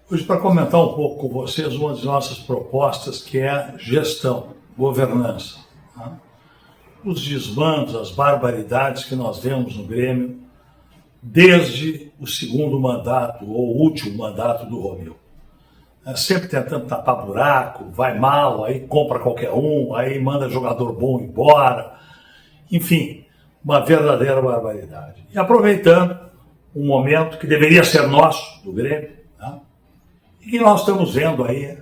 Hoje, para comentar um pouco com vocês, uma das nossas propostas, que é gestão, governança. Tá? Os desmandos, as barbaridades que nós vemos no Grêmio desde o segundo mandato, ou último mandato do Romeu. Sempre tentando tapar buraco, vai mal, aí compra qualquer um, aí manda jogador bom embora. Enfim, uma verdadeira barbaridade. E aproveitando um momento que deveria ser nosso, do Grêmio, tá? E que nós estamos vendo aí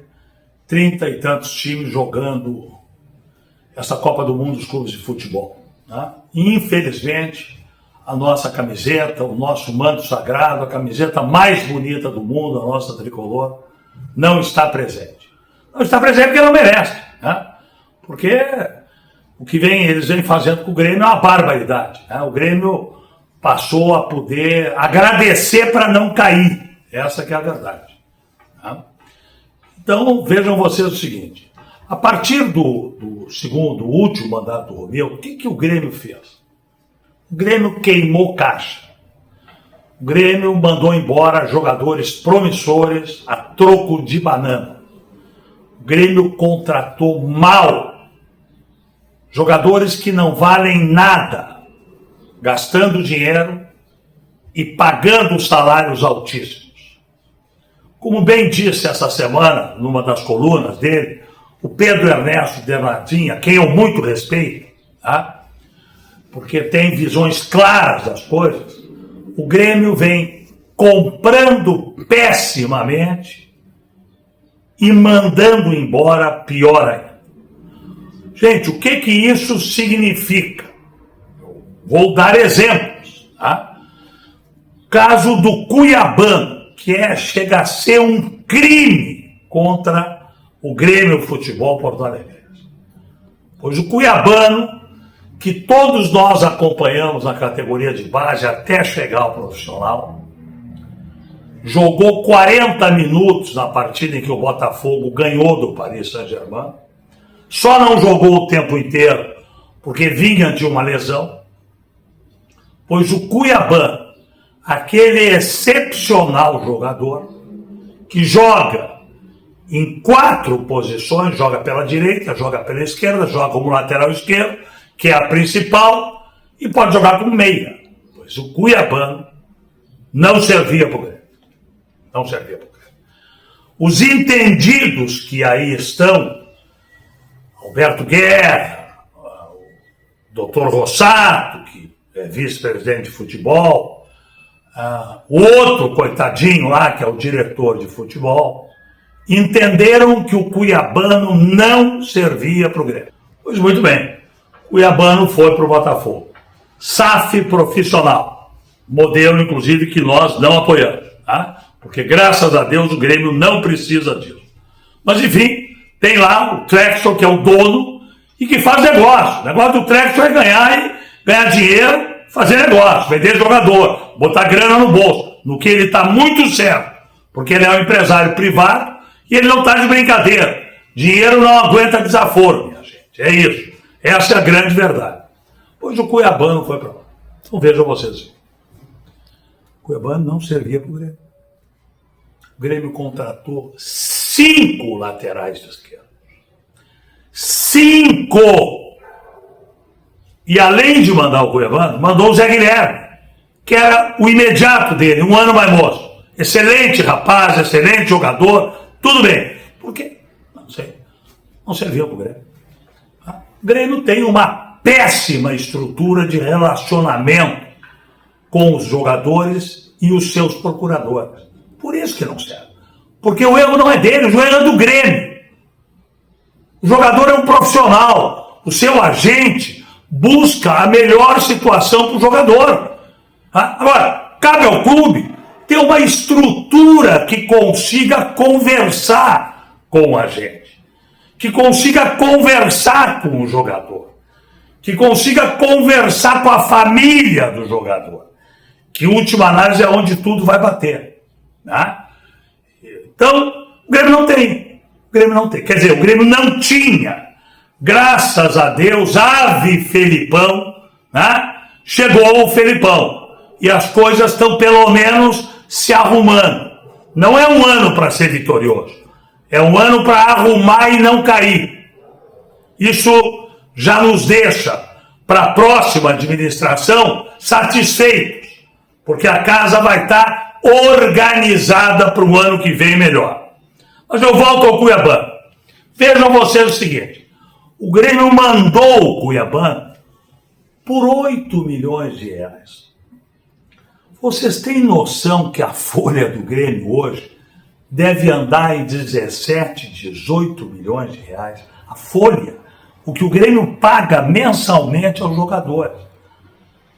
30 e tantos times jogando essa Copa do Mundo dos clubes de futebol. Tá? E, infelizmente, a nossa camiseta, o nosso manto sagrado, a camiseta mais bonita do mundo, a nossa tricolor, não está presente. Não está presente porque não merece. Né? Porque o que eles vêm fazendo com o Grêmio é uma barbaridade. Né? O Grêmio passou a poder agradecer para não cair. Essa que é a verdade. Tá? Então, vejam vocês o seguinte. A partir do segundo, último mandato do Romeu, o que o Grêmio fez? O Grêmio queimou caixa. O Grêmio mandou embora jogadores promissores a troco de banana. O Grêmio contratou mal jogadores que não valem nada, gastando dinheiro e pagando salários altíssimos. Como bem disse essa semana, numa das colunas dele, o Pedro Ernesto Bernardinho, a quem eu muito respeito, tá? Porque tem visões claras das coisas, o Grêmio vem comprando pessimamente e mandando embora pior ainda. Gente, o que isso significa? Vou dar exemplos. Tá? Caso do Cuiabano, que chega a ser um crime contra o Grêmio Futebol Porto Alegre. Pois o Cuiabano, que todos nós acompanhamos na categoria de base até chegar ao profissional, jogou 40 minutos na partida em que o Botafogo ganhou do Paris Saint-Germain, só não jogou o tempo inteiro porque vinha de uma lesão, pois o Cuiabano, aquele excepcional jogador que joga em 4 posições, joga pela direita, joga pela esquerda, joga como lateral esquerdo, que é a principal, e pode jogar como meia. Pois o Cuiabano não servia para o Grêmio. Não servia para o Grêmio. Os entendidos que aí estão, Alberto Guerra, o Dr. Rossato, que é vice-presidente de futebol, o outro coitadinho lá, que é o diretor de futebol, entenderam que o Cuiabano não servia para o Grêmio. Pois muito bem. Cuiabano foi para o Botafogo. SAF profissional. Modelo, inclusive, que nós não apoiamos. Tá? Porque, graças a Deus, o Grêmio não precisa disso. Mas, enfim, tem lá o Trexel, que é o dono, e que faz negócio. O negócio do Trexel é ganhar dinheiro, fazer negócio, vender jogador, botar grana no bolso. No que ele está muito certo. Porque ele é um empresário privado e ele não está de brincadeira. Dinheiro não aguenta desaforo, minha gente. É isso. Essa é a grande verdade. Pois o Cuiabano foi para lá. Então vejam vocês. O Cuiabano não servia para o Grêmio. O Grêmio contratou 5 laterais de esquerda. 5! E além de mandar o Cuiabano, mandou o Zé Guilherme, que era o imediato dele, um ano mais moço. Excelente rapaz, excelente jogador, tudo bem. Por quê? Não sei. Não serviu para o Grêmio. O Grêmio tem uma péssima estrutura de relacionamento com os jogadores e os seus procuradores. Por isso que não serve. Porque o erro não é dele, o erro é do Grêmio. O jogador é um profissional. O seu agente busca a melhor situação para o jogador. Agora, cabe ao clube ter uma estrutura que consiga conversar com o agente. Que consiga conversar com o jogador, que consiga conversar com a família do jogador, que, em última análise, é onde tudo vai bater. Né? Então, o Grêmio não tem. Quer dizer, o Grêmio não tinha. Graças a Deus, ave Felipão, né? Chegou o Felipão. E as coisas estão, pelo menos, se arrumando. Não é um ano para ser vitorioso. É um ano para arrumar e não cair. Isso já nos deixa para a próxima administração satisfeitos, porque a casa vai estar organizada para o ano que vem melhor. Mas eu volto ao Cuiabano. Vejam vocês o seguinte, o Grêmio mandou o Cuiabano por 8 milhões de reais. Vocês têm noção que a folha do Grêmio hoje deve andar em 17, 18 milhões de reais? A folha, o que o Grêmio paga mensalmente aos jogadores.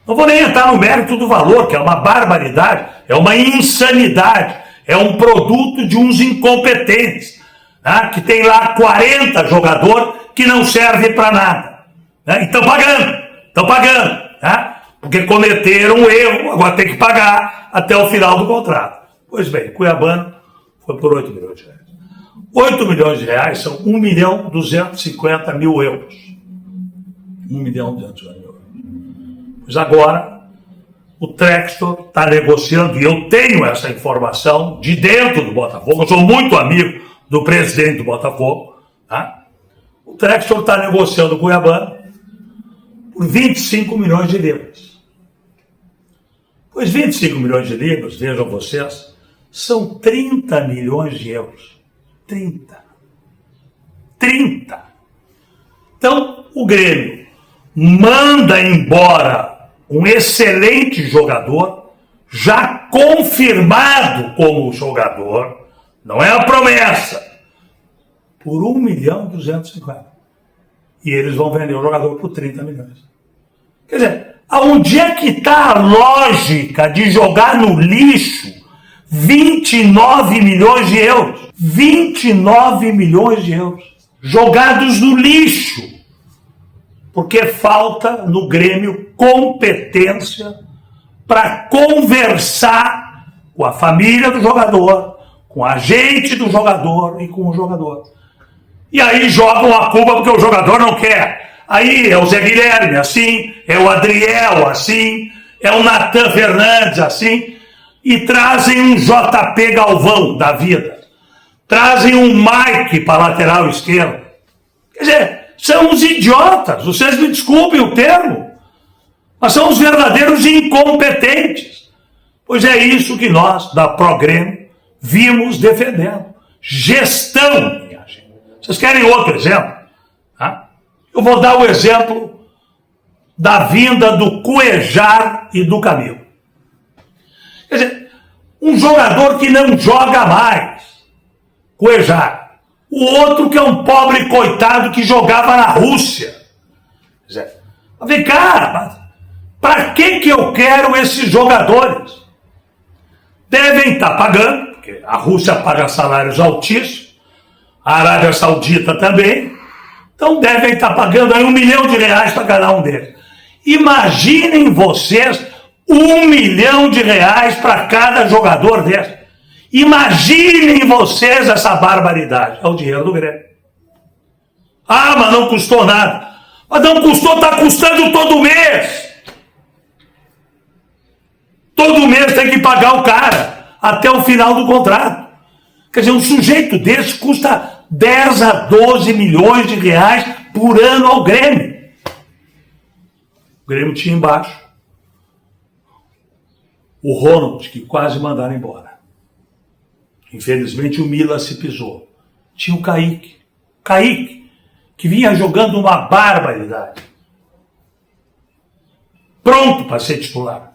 Não vou nem entrar no mérito do valor, que é uma barbaridade, é uma insanidade, é um produto de uns incompetentes, né, que tem lá 40 jogadores que não servem para nada. Né, e estão pagando, né, porque cometeram um erro, agora tem que pagar até o final do contrato. Pois bem, Cuiabano foi por 8 milhões de reais. 8 milhões de reais são 1.250.000 euros. 1.250.000 euros. Mas agora, o Textor está negociando, e eu tenho essa informação de dentro do Botafogo, eu sou muito amigo do presidente do Botafogo, tá? O Textor está negociando o Cuiabano por 25 milhões de libras. Pois 25 milhões de libras, vejam vocês, são 30 milhões de euros. 30. Então, o Grêmio manda embora um excelente jogador, já confirmado como jogador, não é a promessa, por 1.250.000. E eles vão vender o jogador por 30 milhões. Quer dizer, aonde é que está a lógica de jogar no lixo 29 milhões de euros? 29 milhões de euros jogados no lixo. Porque falta no Grêmio competência para conversar com a família do jogador, com a gente do jogador e com o jogador. E aí jogam a culpa porque o jogador não quer. Aí é o Zé Guilherme assim, é o Adriel assim, é o Natan Fernandes assim, e trazem um JP Galvão da vida. Trazem um Mike para lateral esquerdo. Quer dizer, são uns idiotas, vocês me desculpem o termo, mas são os verdadeiros incompetentes. Pois é isso que nós, da ProGrêmio, vimos defendendo. Gestão, minha gente. Vocês querem outro exemplo? Eu vou dar o exemplo da vinda do Cuejar e do Camilo. Quer dizer, um jogador que não joga mais, Cuejar. O outro que é um pobre coitado que jogava na Rússia. Quer dizer, vem cá, para que eu quero esses jogadores? Devem estar pagando, porque a Rússia paga salários altíssimos, a Arábia Saudita também, então devem estar pagando aí R$1 milhão para cada um deles. Imaginem vocês R$1 milhão para cada jogador desse. Imaginem vocês essa barbaridade. É o dinheiro do Grêmio. Ah, mas não custou nada. Mas não custou, está custando todo mês. Todo mês tem que pagar o cara até o final do contrato. Quer dizer, um sujeito desse custa 10 a 12 milhões de reais por ano ao Grêmio. O Grêmio tinha embaixo o Ronald, que quase mandaram embora. Infelizmente o Milan se pisou. Tinha o Kaique, que vinha jogando uma barbaridade. Pronto para ser titular.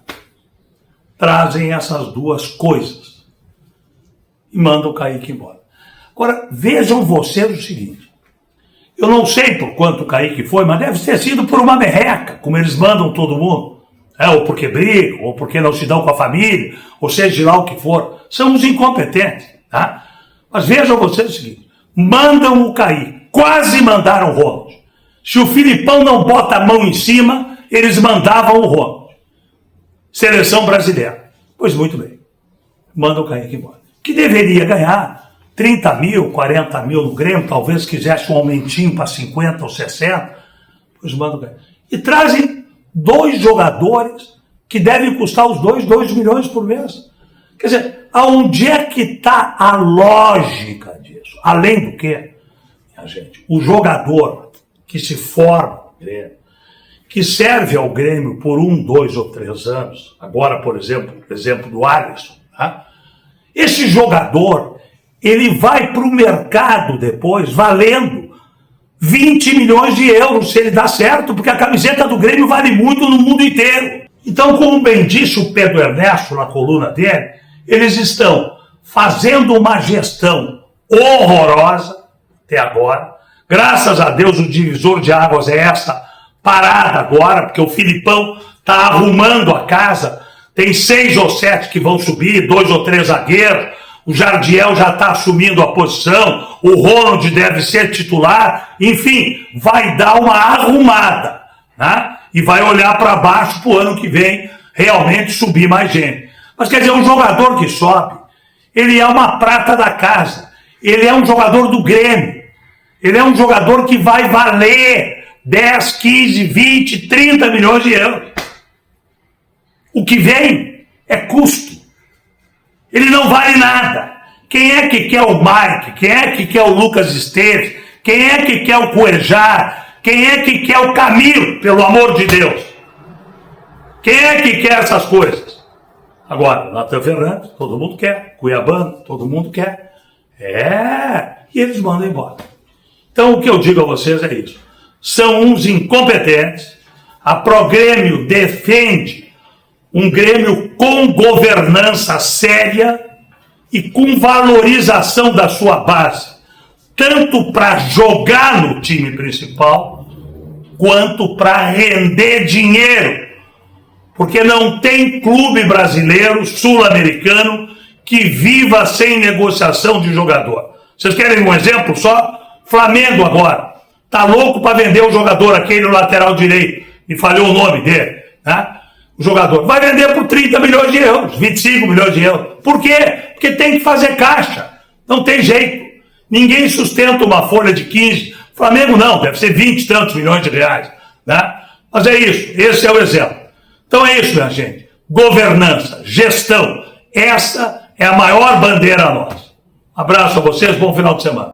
Trazem essas duas coisas e mandam o Kaique embora. Agora, vejam vocês o seguinte. Eu não sei por quanto o Kaique foi, mas deve ter sido por uma merreca, como eles mandam todo mundo. Ou porque brigam, ou porque não se dão com a família, ou seja lá o que for. São os incompetentes. Tá? Mas vejam vocês o seguinte. Mandam o Kaique. Quase mandaram o Ronald. Se o Filipão não bota a mão em cima, eles mandavam o Ronald. Seleção brasileira. Pois muito bem. Mandam o Kaique embora. Que deveria ganhar 30 mil, 40 mil no Grêmio, talvez quisesse um aumentinho para 50 ou 60. Pois mandam o Kaique. E trazem 2 jogadores que devem custar os dois 2 milhões por mês. Quer dizer, aonde é que está a lógica disso? Além do que, minha gente, o jogador que se forma no Grêmio, que serve ao Grêmio por 1, 2 ou 3 anos, agora, por exemplo, o exemplo do Alisson, tá? Esse jogador, ele vai para o mercado depois valendo 20 milhões de euros, se ele dá certo, porque a camiseta do Grêmio vale muito no mundo inteiro. Então, como bem disse o Pedro Ernesto na coluna dele, eles estão fazendo uma gestão horrorosa até agora. Graças a Deus o divisor de águas é essa parada agora, porque o Filipão está arrumando a casa. Tem 6 ou 7 que vão subir, 2 ou 3 zagueiros. O Jardiel já está assumindo a posição. O Ronald deve ser titular. Enfim, vai dar uma arrumada, né? E vai olhar para baixo para o ano que vem realmente subir mais gente. Mas quer dizer, um jogador que sobe, ele é uma prata da casa. Ele é um jogador do Grêmio. Ele é um jogador que vai valer 10, 15, 20, 30 milhões de euros. O que vem é custo. Ele não vale nada. Quem é que quer o Mike? Quem é que quer o Lucas Esteves? Quem é que quer o Cuejá? Quem é que quer o Camilo, pelo amor de Deus? Quem é que quer essas coisas? Agora, Natan Fernandes, todo mundo quer. Cuiabano, todo mundo quer. E eles mandam embora. Então, o que eu digo a vocês é isso. São uns incompetentes. A ProGrêmio defende um Grêmio com governança séria e com valorização da sua base, tanto para jogar no time principal, quanto para render dinheiro. Porque não tem clube brasileiro, sul-americano, que viva sem negociação de jogador. Vocês querem um exemplo só? Flamengo agora. Tá louco para vender o jogador, aquele lateral direito. Me falhou o nome dele, né? O jogador vai vender por 30 milhões de euros, 25 milhões de euros. Por quê? Porque tem que fazer caixa. Não tem jeito. Ninguém sustenta uma folha de 15. Flamengo não, deve ser 20 e tantos milhões de reais, né? Mas é isso, esse é o exemplo. Então é isso, minha gente. Governança, gestão. Essa é a maior bandeira nossa. Abraço a vocês, bom final de semana.